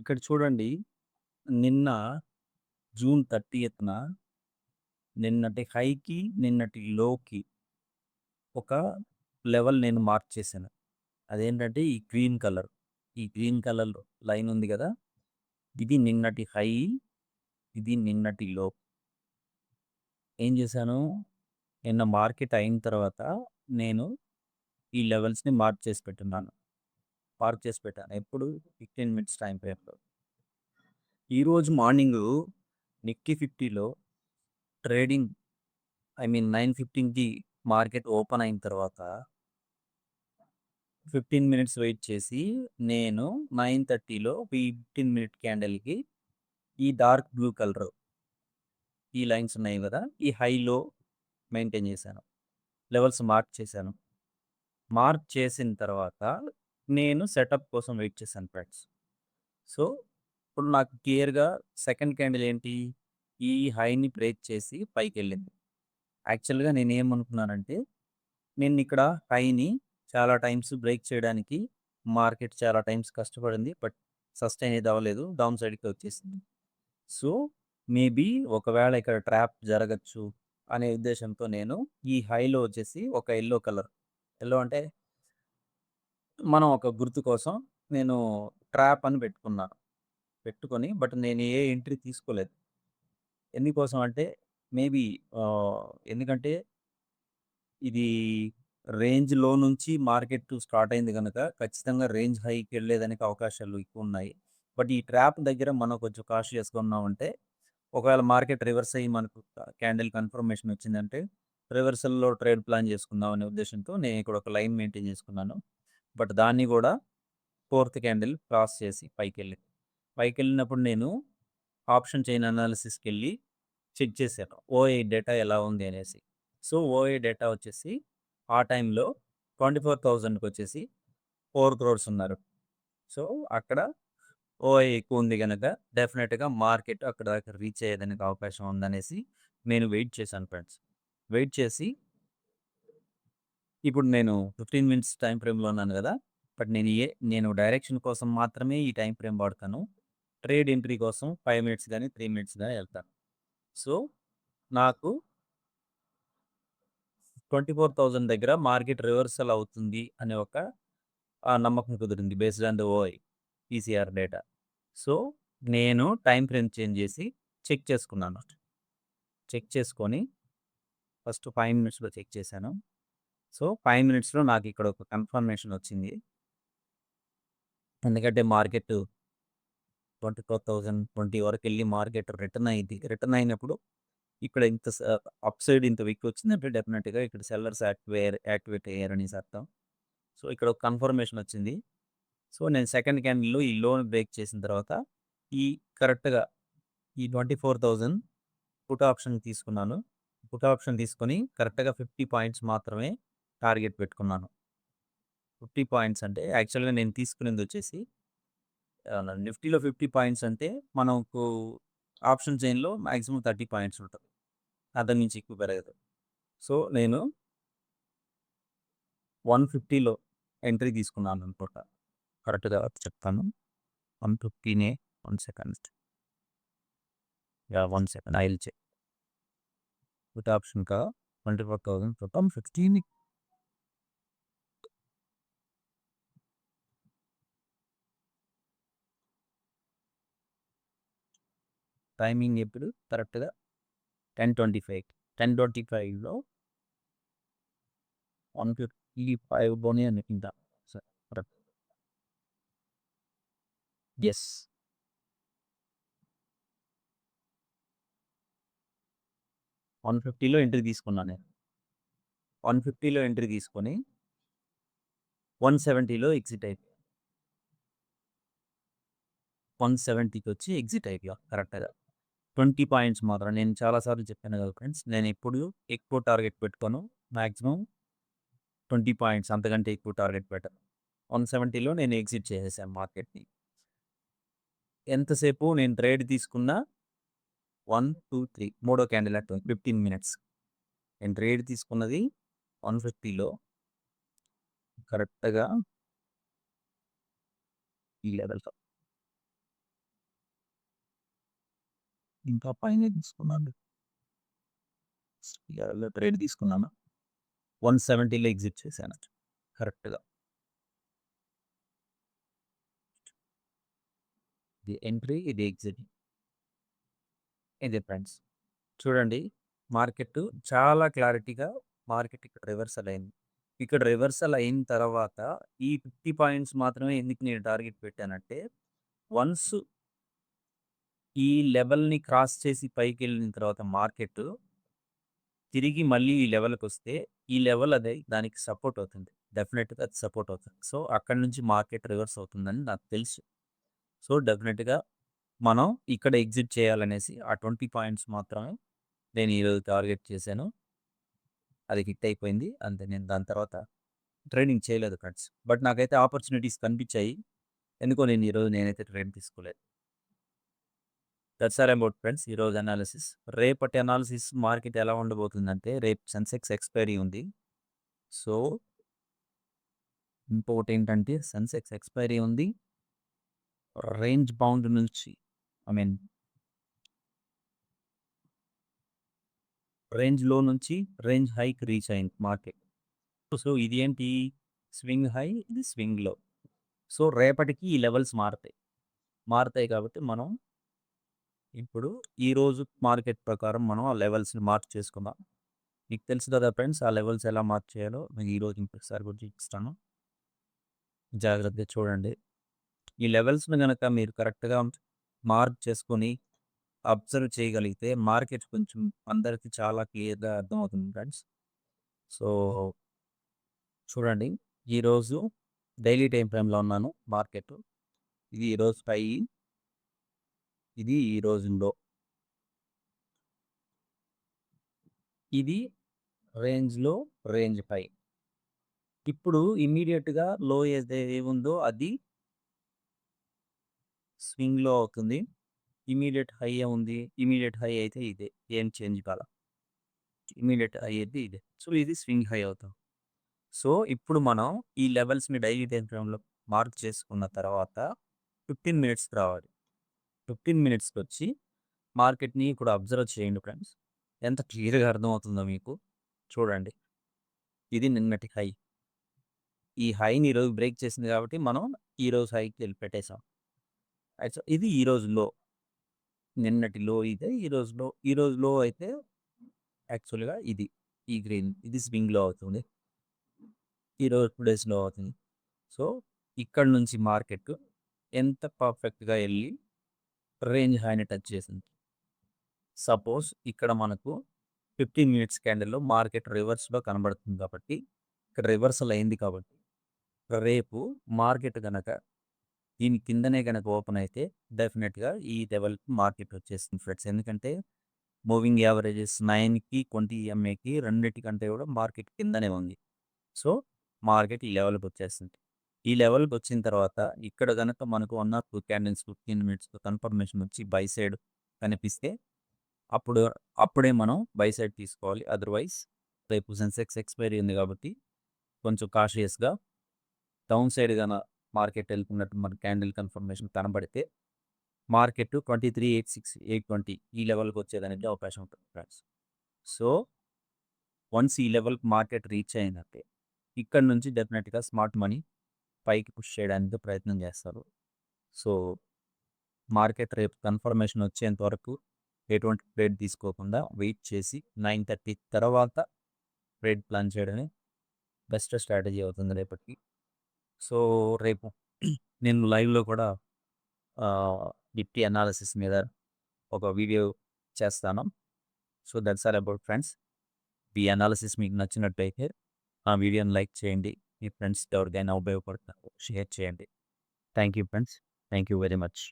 ఇక్కడ చూడండి. నిన్న జూన్ 30న నిన్నటి హైకి, నిన్నటి లోకి ఒక లెవెల్ నేను మార్క్ చేశాను. అదేంటంటే ఈ గ్రీన్ కలర్. ఈ గ్రీన్ కలర్ లైన్ ఉంది గదా! ఇది నిన్నటి హై, ఇది నిన్నటి లో. ఏం చేశాను, నిన్న మార్కెట్ అయిన తర్వాత నేను ఈ లెవెల్స్‌ని మార్క్ చేసి పెట్టున్నాను. మార్క్ చేసి పెట్టాను. ఎప్పుడు 15 మినిట్స్ టైమ్ ఫ్రేమ్‌లో. ఈరోజు మార్నింగు నిఫ్టీ 50లో ట్రేడింగ్ 9:15కి మార్కెట్ ఓపెన్ అయిన తర్వాత 15 మినిట్స్ వెయిట్ చేసి నేను 9:30లో 15 మినిట్ క్యాండిల్‌కి ఈ డార్క్ బ్లూ కలర్ ఈ లైన్స్ ఉన్నాయి గదా! ఈ హైలో మెయింటైన్ చేశాను. లెవెల్స్ మార్క్ చేశాను. మార్క్ చేసిన తర్వాత నేను సెటప్ కోసం వెయిట్ చేశాను ఫ్రెండ్స్. సో, ఇప్పుడు నాకు క్లియర్‌గా సెకండ్ క్యాండిల్ ఏంటి? ఈ హైని బ్రేక్ చేసి పైకెళ్ళింది. యాక్చువల్‌గా నేనేమనుకున్నానంటే, నేనిక్కడ హైని చాలా టైమ్స్ బ్రేక్ చేయడానికి మార్కెట్ చాలా టైమ్స్ కష్టపడింది. బట్ సస్టైన్ అయితే అవ్వలేదు. డౌన్ సైడ్‌కి వచ్చేసింది. సో, మేబీ ఒకవేళ ఇక్కడ ట్రాప్ జరగచ్చు అనే ఉద్దేశంతో నేను ఈ హైలో వచ్చేసి ఒక యెల్లో కలర్, యెల్లో అంటే మనం ఒక గుర్తు కోసం నేను ట్రాప్ అని పెట్టుకున్నాను. పెట్టుకొని బట్ నేను ఏ ఎంట్రీ తీసుకోలేదు. ఎందుకోసం అంటే మేబీ ఎందుకంటే ఇది రేంజ్‌లో నుంచి మార్కెట్ స్టార్ట్ అయింది గనక ఖచ్చితంగా రేంజ్ హైకెళ్ళేదానికి అవకాశాలు ఎక్కువున్నాయి. బట్ ఈ ట్రాప్ దగ్గర మనం కొంచెం కాషియస్‌గా ఉన్నామంటే, ఒకవేళ మార్కెట్ రివర్స్ అయ్యి మనకు క్యాండిల్ కన్ఫర్మేషన్ వచ్చిందంటే, రివర్సల్‌లో ట్రేడ్ ప్లాన్ చేసుకుందాం అనే ఉద్దేశంతో నేను ఇక్కడ ఒక లైన్ మెయింటైన్ చేసుకున్నాను. బట్ దాన్ని గూడా ఫోర్త్ క్యాండిల్ క్రాస్ చేసి పైకెళ్ళింది. పైకెళ్ళినప్పుడు నేను ఆప్షన్ చైన్ అనాలిసిస్‌కెళ్ళి చెక్ చేశాను. ఓఐ డేటా ఎలా ఉంది అనేసి. సో, ఓఐ డేటా వచ్చేసి ఆ టైంలో 24,000కొచ్చేసి 4,00,00,000 ఉన్నారు. సో, అక్కడ ఓఐ ఎక్కువుంది గనక డెఫినెట్‌గా మార్కెట్ అక్కడి దాకా రీచ్ అయ్యేదానికి అవకాశం ఉందనేసి నేను వెయిట్ చేశాను ఫ్రెండ్స్. వెయిట్ చేసి ఇప్పుడు నేను 15 మినిట్స్ టైమ్ ఫ్రేమ్‌లో ఉన్నాను గదా! బట్ నేను డైరెక్షన్ కోసం మాత్రమే ఈ టైమ్ ఫ్రేమ్ వాడతాను. ట్రేడ్ ఎంట్రీ కోసం 5 మినిట్స్ గాని, 3 మినిట్స్ గాని ఎళ్తాను. సో, నాకు 24,000 దగ్గర మార్కెట్ రివర్సల్ అవుతుంది అనే ఒక నమ్మకం కుదిరింది. Based on the ఓఐ, PCR data. So, నేను టైమ్ ఫ్రేమ్ చేంజ్ చేసి చెక్ చేసుకున్నాను. చెక్ చేసుకొని ఫస్ట్ 5 మినిట్స్‌లో చెక్ చేశాను. సో, 5 మినిట్స్‌లో నాకిక్కడ ఒక కన్ఫర్మేషన్ వచ్చింది. ఎందుకంటే మార్కెట్ 24,020 వరకెళ్ళి మార్కెట్ రిటర్న్ అయింది. రిటర్న్ అయినప్పుడు ఇక్కడ ఇంత అప్ సైడ్ ఇంత విక్ వచ్చిందంటే డెఫినిట్‌గా ఇక్కడ సెల్లర్స్ యాక్టివేట్ అయ్యారనేసి అర్థం. సో, ఇక్కడ ఒక కన్ఫర్మేషన్ వచ్చింది. సో, నేను సెకండ్ క్యాండిల్‌లో ఈ లోని బ్రేక్ చేసిన తర్వాత ఈ కరెక్ట్‌గా ఈ 24,000 పుట్ ఆప్షన్ తీసుకున్నాను. పుట్ ఆప్షన్ తీసుకొని కరెక్ట్‌గా 50 పాయింట్స్ మాత్రమే టార్గెట్ పెట్టుకున్నాను. 50 పాయింట్స్ అంటే యాక్చువల్‌గా నేను తీసుకునిందొచ్చేసి నిఫ్టీలో 50 పాయింట్స్ అంటే మనకు ఆప్షన్ చైన్‌లో మాక్సిమం 30 పాయింట్స్ ఉంటది. అంతకు మించి ఎక్కువ పెరగదు. సో, నేను 150లో ఎంట్రీ తీసుకున్నాననుకుంటా. కరెక్ట్‌గా చెప్తాను. 150నే 1 second. Yeah! 1 second I will check. Put option का 24,000 మొత్తం 15 టైమింగ్ ఎప్పుడు కరెక్ట్‌గా 10:25. 10:25లో 155లోనే అనుకుంటా. కరెక్ట్. యెస్. 150లో ఎంట్రీ తీసుకున్నా నేను. 150లో ఎంట్రీ తీసుకొని 170లో ఎగ్జిట్ అయిపోయా. 170కొచ్చి ఎగ్జిట్ అయిపోయా కరెక్ట్‌గా. 20 పాయింట్స్ మాత్రం నేను చాలా సార్లు చెప్పాను కదా ఫ్రెండ్స్. నేనెప్పుడు ఎక్కువ టార్గెట్ పెట్టుకోను. మాక్సిమం 20 పాయింట్స్ అంతకంటే ఎక్కువ టార్గెట్ పెట్టను. 170లో నేను ఎగ్జిట్ చేసేసాను మార్కెట్‌ని. ఎంతసేపు నేను ట్రేడ్ తీసుకున్నా 1, 2, 3 మూడో క్యాండిల్ అటు 15 మినిట్స్. నేను ట్రేడ్ తీసుకున్నది 150లో కరెక్ట్‌గా ఈ లెవెల్‌లో. ఇంకా పైనే తీసుకున్నాను. ఇయాల ట్రేడ్ తీసుకున్నాను. 170లో ఎగ్జిట్ చేశాను. కరెక్ట్‌గా. ఇది ఎంట్రీ, ఇది ఎగ్జిట్. ఇదే ఫ్రెండ్స్. చూడండి మార్కెట్ చాలా క్లారిటీగా మార్కెట్ ఇక్కడ రివర్సల్ అయింది. ఇక్కడ రివర్సల్ అయిన తర్వాత ఈ 50 పాయింట్స్ మాత్రమే ఎందుకు నేను టార్గెట్ పెట్టానంటే, వన్స్ ఈ లెవెల్‌ని క్రాస్ చేసి పైకెళ్ళిన తర్వాత మార్కెట్ తిరిగి మళ్ళీ ఈ లెవెల్‌కొస్తే, ఈ లెవెల్ అదే దానికి సపోర్ట్ అవుతుంది. డెఫినిట్‌గా అది సపోర్ట్ అవుతుంది. సో, అక్కడి నుంచి మార్కెట్ రివర్స్ అవుతుందని నాకు తెలుసు. సో, డెఫినిట్‌గా మనం ఇక్కడ ఎగ్జిట్ చేయాలనేసి ఆ 20 పాయింట్స్ మాత్రమే నేను ఈరోజు టార్గెట్ చేశాను. అది హిట్ అయిపోయింది. అంతే, నేను దాని తర్వాత ట్రేడింగ్ చేయలేదు ఫ్రెండ్స్. బట్ నాకైతే ఆపర్చునిటీస్ కనిపించాయి. ఎందుకో నేనైతే ట్రేడ్ తీసుకోలేదు. దట్స్ ఆల్ అబౌట్ ఫ్రెండ్స్ ఈరోజు అనాలిసిస్. రేపటి అనాలిసిస్ మార్కెట్ ఎలా ఉండబోతుందంటే, రేపు సెన్సెక్స్ ఎక్స్‌పైరీ ఉంది. సో, ఇంకొకటేంటంటే సెన్సెక్స్ ఎక్స్‌పైరీ ఉంది. రేంజ్ బౌండ్ నుంచి ఐ మీన్ రేంజ్ లో నుంచి రేంజ్ హైకి రీచ్ అయింది మార్కెట్. సో, ఇది ఏంటి స్వింగ్ హై, ఇది స్వింగ్ లో. సో, రేపటికి ఈ లెవెల్స్ మారతాయి. మారతాయి కాబట్టి మనం ఇప్పుడు ఈరోజు మార్కెట్ ప్రకారం మనం ఆ లెవెల్స్‌ని మార్క్ చేసుకుందాం. మీకు తెలుసు కదా ఫ్రెండ్స్, ఆ లెవెల్స్ ఎలా మార్క్ చేయాలో మీకు ఈరోజు ఇంకొకసారి కూడా చూపిస్తాను. జాగ్రత్తగా చూడండి. ఈ లెవెల్స్‌ని గనక మీరు కరెక్ట్‌గా మార్క్ చేసుకొని అబ్జర్వ్ చేయగలిగితే మార్కెట్ కొంచెం అందరికి చాలా క్లియర్‌గా అర్థమవుతుంది ఫ్రెండ్స్. సో, చూడండి ఈరోజు డైలీ టైమ్ ఫ్రేమ్‌లో ఉన్నాను మార్కెట్. ఇది ఈరోజు హై, ఇది ఈరోజు లో. ఇది రేంజ్‌లో రేంజ్ పై. ఇప్పుడు ఇమ్మీడియేట్‌గా లో ఏముందో అది స్వింగ్‌లో అవుతుంది. ఇమ్మీడియేట్ హై ఏముంది? ఇమ్మీడియేట్ హై అయితే ఇదే. ఏం చేంజ్ కాల. ఇమ్మీడియేట్ హై అయితే ఇదే. సో, ఇది స్వింగ్ హై అవుతుంది. సో, ఇప్పుడు మనం ఈ లెవెల్స్‌ని డైలీ టైమ్ ఫ్రేమ్‌లో మార్క్ చేసుకున్న తర్వాత 15 మినిట్స్‌కి రావాలి. 15 మినిట్స్‌కొచ్చి మార్కెట్‌ని ఇప్పుడు అబ్జర్వ్ చేయండి ఫ్రెండ్స్. ఎంత క్లియర్‌గా అర్థమవుతుందో మీకు. చూడండి. ఇది నిన్నటి హై. ఈ హైని ఈరోజు బ్రేక్ చేసింది కాబట్టి మనం ఈరోజు హైకి పెట్టేసాం. సో, ఇది ఈరోజు లో. నిన్నటి లో ఇదే, ఈరోజు లో. ఈరోజు లో అయితే యాక్చువల్‌గా ఇది. ఈ గ్రీన్ ఇది స్వింగ్‌లో అవుతుంది. ఈరోజు 2 డేస్‌లో అవుతుంది. సో, ఇక్కడ నుంచి మార్కెట్ ఎంత పర్ఫెక్ట్‌గా ఎళ్లి రేంజ్ హైని టచ్ చేసింది. సపోజ్ ఇక్కడ మనకు 15 మినిట్స్ క్యాండిల్‌లో మార్కెట్ రివర్స్‌లో కనబడుతుంది కాబట్టి, ఇక్కడ రివర్సల్ అయింది కాబట్టి, రేపు మార్కెట్ గనక దీని కిందనే గనక ఓపెన్ అయితే డెఫినిట్‌గా ఈ లెవెల్‌కి మార్కెట్ వచ్చేస్తుంది ఫ్రెండ్స్. ఎందుకంటే మూవింగ్ యావరేజెస్ 9కి, 20 ఈఎంఏకి రెండిటికంటే కూడా మార్కెట్ కిందనే ఉంది. సో, మార్కెట్ ఈ లెవెల్‌కి వచ్చేస్తుంది. ఈ లెవెల్‌కి వచ్చిన తర్వాత ఇక్కడ గనక మనకు 1 ఆర్ 2 క్యాండిల్స్ 15 మినిట్స్‌లో కన్ఫర్మేషన్ వచ్చి బై సైడ్ కనిపిస్తే అప్పుడు అప్పుడే మనం బై సైడ్ తీసుకోవాలి. అదర్‌వైజ్ రేపు సెన్సెక్స్ ఎక్స్‌పైరీ ఉంది కాబట్టి కొంచెం కాషియస్‌గా డౌన్ సైడ్ మార్కెట్ వెళ్తున్నట్టు మన క్యాండిల్ కన్ఫర్మేషన్ కనబడితే మార్కెట్ 23,860, 820 ఈ లెవెల్‌కి వచ్చేదానికి అవకాశం ఉంటుంది ఫ్రెండ్స్. సో, వన్స్ ఈ లెవెల్‌కి మార్కెట్ రీచ్ అయిందంటే ఇక్కడ నుంచి డెఫినిట్‌గా స్మార్ట్ మనీ పైకి పుష్ చేయడానికి ప్రయత్నం చేస్తారు. సో, మార్కెట్ రేపు కన్ఫర్మేషన్ వచ్చేంత వరకు ఎటువంటి ట్రేడ్ తీసుకోకుండా వెయిట్ చేసి 9:30 తర్వాత ట్రేడ్ ప్లాన్ చేయడమే బెస్ట్ స్ట్రాటజీ అవుతుంది రేపటికి. సో, రేపు నేను లైవ్‌లో కూడా నిఫ్టీ అనాలిసిస్ మీద ఒక వీడియో చేస్తాను. So, that's all about friends. ఈ అనాలిసిస్ మీకు నచ్చినట్టయితే ఆ వీడియోని లైక్ చేయండి. మీ ఫ్రెండ్స్‌కి ఎవరికైనా ఉపయోగపడుతుందో షేర్ చేయండి. Thank you friends. Thank you very much.